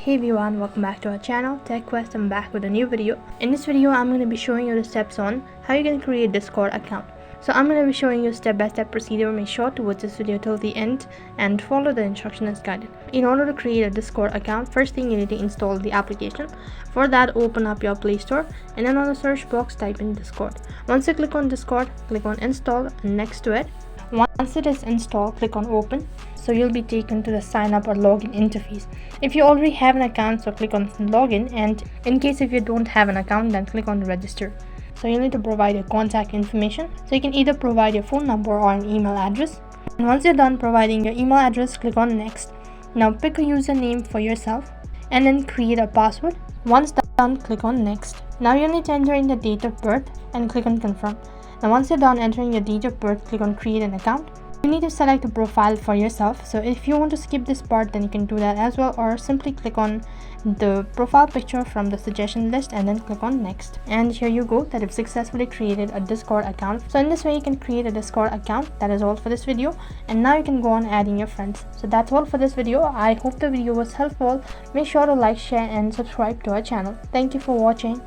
Hey everyone, welcome back to our channel Tech Quest. I'm back with a new video. In this video I'm going to be showing you the steps on how you can create a Discord account. So I'm going to be showing you step-by-step procedure. Make sure to watch this video till the end and follow the instruction as guided. In order to create a Discord account, first thing you need to install the application. For that, open up your Play Store and then on the search box type in Discord. Once you click on Discord, click on install and next to it. Once it is installed, click on open. So you'll be taken to the sign up or login interface. If you already have an account, so click on login, and in case if you don't have an account, then click on register. So you'll need to provide your contact information. So you can either provide your phone number or an email address. And once you're done providing your email address, click on next. Now pick a username for yourself and then create a password. Once done, click on next. Now you'll need to enter in the date of birth and click on confirm. Now once you're done entering your date of birth, click on create an account. You need to select a profile for yourself. So if you want to skip this part, then you can do that as well, or simply click on the profile picture from the suggestion list and then click on next. And here you go, that you've successfully created a Discord account. So in this way you can create a Discord account. That is all for this video, and now you can go on adding your friends. So that's all for this video. I hope the video was helpful. Make sure to like, share and subscribe to our channel. Thank you for watching.